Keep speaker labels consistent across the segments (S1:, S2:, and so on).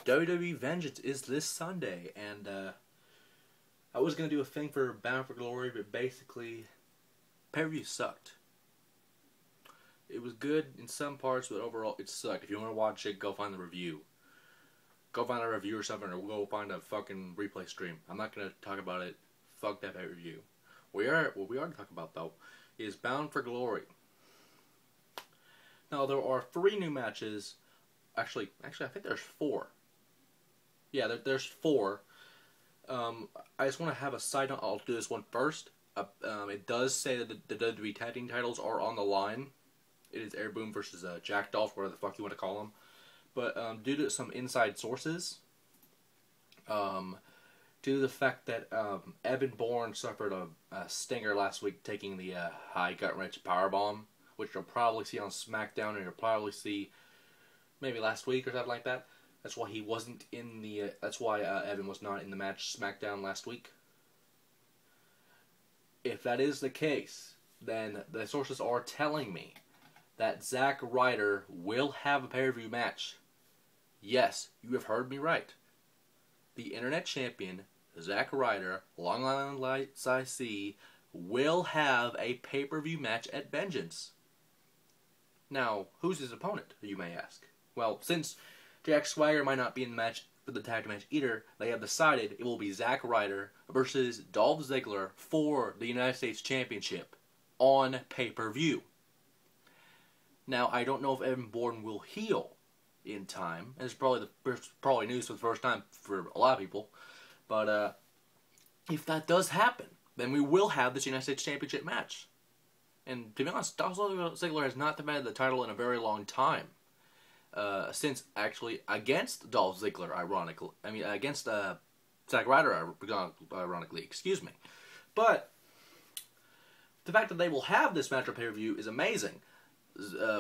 S1: WWE Vengeance is this Sunday, and I was going to do a thing for Bound for Glory, but basically, pay-per-view sucked. It was good in some parts, but overall it sucked. If you want to watch it, go find the review. Go find a review or something, or go find a fucking replay stream. I'm not going to talk about it. Fuck that pay-per-view. What we are to talk about, though, is Bound for Glory. Now, there are 3 new matches. Actually, I think there's 4. Yeah, there's 4. I just want to have a side note. I'll do this one first. It does say that the WWE Tag Team titles are on the line. It is Air Boom versus Jack Dolph, whatever the fuck you want to call them. But due to some inside sources, due to the fact that Evan Bourne suffered a stinger last week taking the high gut-wrench powerbomb, which you'll probably see on SmackDown, and you'll probably see maybe last week or something like that. That's why he wasn't in the. That's why Evan was not in the match SmackDown last week. If that is the case, then the sources are telling me that Zack Ryder will have a pay-per-view match. Yes, you have heard me right. The Internet Champion, Zack Ryder, Long Island Lights IC, will have a pay-per-view match at Vengeance. Now, who's his opponent, you may ask? Well, since Jack Swagger might not be in the match for the tag match either, they have decided it will be Zack Ryder versus Dolph Ziggler for the United States Championship on pay-per-view. Now, I don't know if Evan Bourne will heal in time, and it's probably news for the first time for a lot of people, but if that does happen, then we will have this United States Championship match. And to be honest, Dolph Ziggler has not defended the title in a very long time. Since actually against Dolph Ziggler, ironically. I mean, against Zack Ryder, ironically, excuse me. But the fact that they will have this match on pay-per-view is amazing.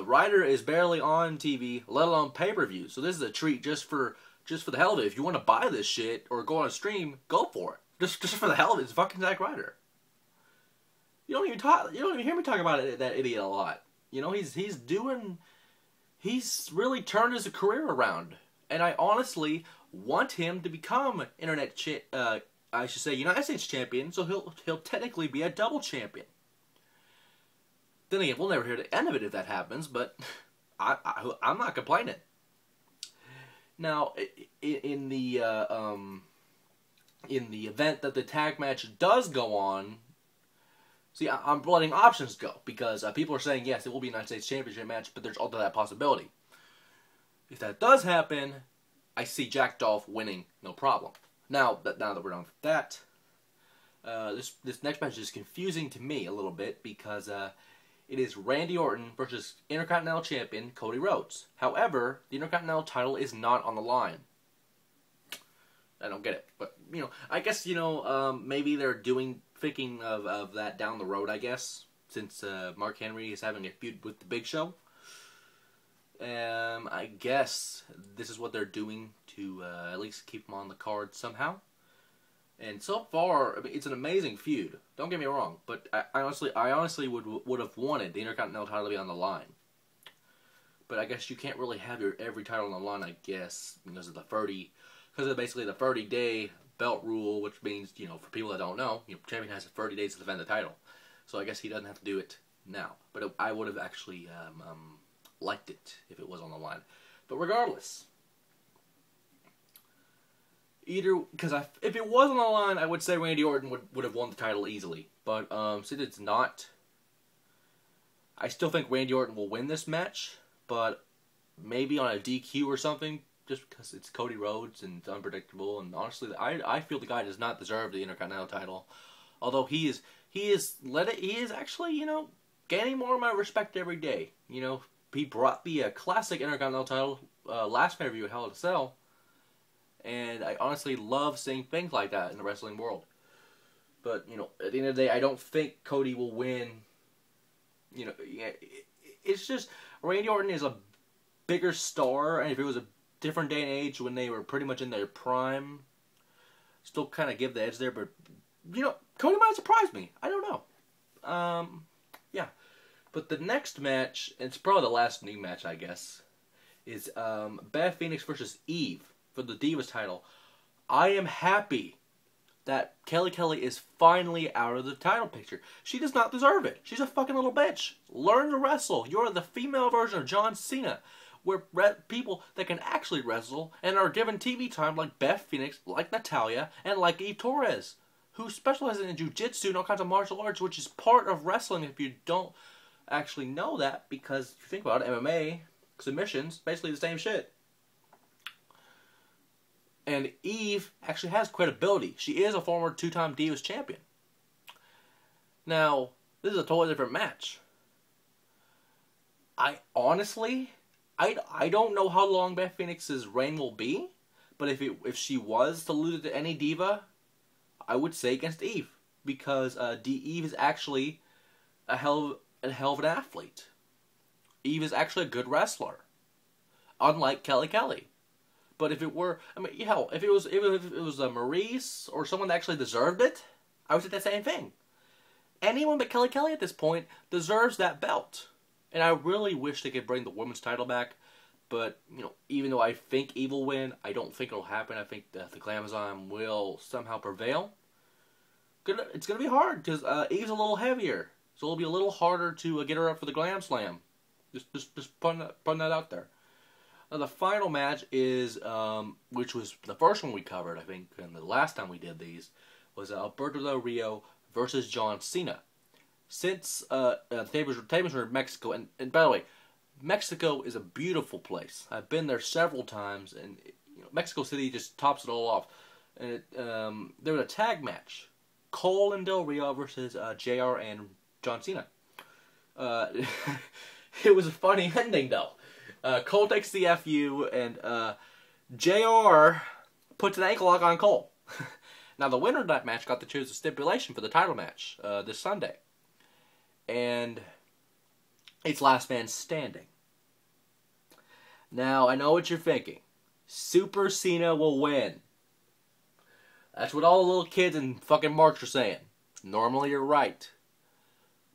S1: Ryder is barely on TV, let alone pay-per-view. So this is a treat just for the hell of it. If you want to buy this shit or go on a stream, go for it. Just for the hell of it. It's fucking Zack Ryder. You don't even hear me talk about that idiot a lot. You know, he's really turned his career around, and I honestly want him to become United States champion. So he'll technically be a double champion. Then again, we'll never hear the end of it if that happens, but I'm not complaining. Now, in the event that the tag match does go on, see, I'm letting options go, because people are saying, yes, it will be a United States Championship match, but there's also that possibility. If that does happen, I see Jack Dolph winning, no problem. Now that we're done with that, this next match is confusing to me a little bit, because it is Randy Orton versus Intercontinental Champion Cody Rhodes. However, the Intercontinental title is not on the line. I don't get it, but I guess maybe they're thinking of that down the road, I guess, since Mark Henry is having a feud with the Big Show. I guess this is what they're doing to at least keep him on the card somehow. And so far, I mean, it's an amazing feud. Don't get me wrong, but I honestly would have wanted the Intercontinental title to be on the line. But I guess you can't really have every title on the line, I guess, because of basically the 30-day belt rule, which means, for people that don't know, champion has 30 days to defend the title. So I guess he doesn't have to do it now. But I would have actually liked it if it was on the line. But regardless, because if it was on the line, I would say Randy Orton would have won the title easily. But since it's not, I still think Randy Orton will win this match, but maybe on a DQ or something, just because it's Cody Rhodes and it's unpredictable. And honestly, I feel the guy does not deserve the Intercontinental title, although he is actually gaining more of my respect every day. He brought the classic Intercontinental title last pay-per-view at Hell in a Cell. And I honestly love seeing things like that in the wrestling world. But, at the end of the day, I don't think Cody will win. It's just, Randy Orton is a bigger star, and if it was a different day and age when they were pretty much in their prime, still kind of give the edge there, but, Cody might surprise me. I don't know. Yeah. But the next match, and it's probably the last new match, I guess, is Beth Phoenix versus Eve. for the Divas title. I am happy that Kelly is finally out of the title picture. She does not deserve it. She's a fucking little bitch. Learn to wrestle. You're the female version of John Cena. We're people that can actually wrestle and are given TV time like Beth Phoenix, like Natalya, and like Eve Torres, who specializes in jiu-jitsu and all kinds of martial arts, which is part of wrestling if you don't actually know that, because if you think about it, MMA, submissions, basically the same shit. And Eve actually has credibility. She is a former 2-time Divas champion. Now, this is a totally different match. I don't know how long Beth Phoenix's reign will be, but if she was to lose it to any diva, I would say against Eve, because Eve is actually a hell of an athlete. Eve is actually a good wrestler, unlike Kelly. But if it were, I mean, hell, if it was a Maurice or someone that actually deserved it, I would say the same thing. Anyone but Kelly at this point deserves that belt. And I really wish they could bring the women's title back. But, you know, even though I think Eve will win, I don't think it'll happen. I think that the Glamazon will somehow prevail. It's going to be hard because Eve's a little heavier. So it'll be a little harder to get her up for the Glam Slam. Just putting that out there. Now, the final match is, which was the first one we covered, I think, and the last time we did these, was Alberto Del Rio versus John Cena. Since tables were in Mexico, and by the way, Mexico is a beautiful place. I've been there several times, and you know, Mexico City just tops it all off. And there was a tag match, Cole and Del Rio versus JR and John Cena. It was a funny ending, though. Cole takes the FU, and JR puts an ankle lock on Cole. Now, the winner of that match got to choose a stipulation for the title match this Sunday. And it's last man standing. Now, I know what you're thinking. Super Cena will win. That's what all the little kids in fucking March are saying. Normally, you're right.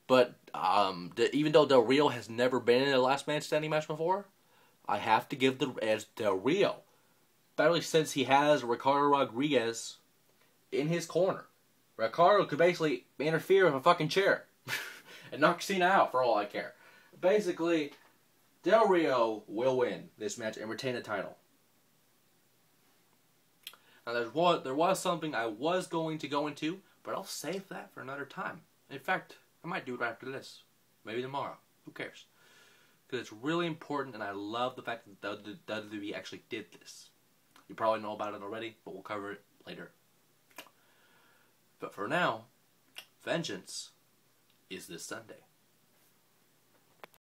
S1: But even though Del Rio has never been in a last man standing match before, I have to give the edge to Del Rio. Especially since he has Ricardo Rodriguez in his corner. Ricardo could basically interfere with a fucking chair and knock Cena out for all I care. Basically, Del Rio will win this match and retain the title. Now, there was something I was going to go into, but I'll save that for another time. In fact, I might do it right after this. Maybe tomorrow. Who cares? Because it's really important, and I love the fact that WWE actually did this. You probably know about it already, but we'll cover it later. But for now, vengeance is this Sunday.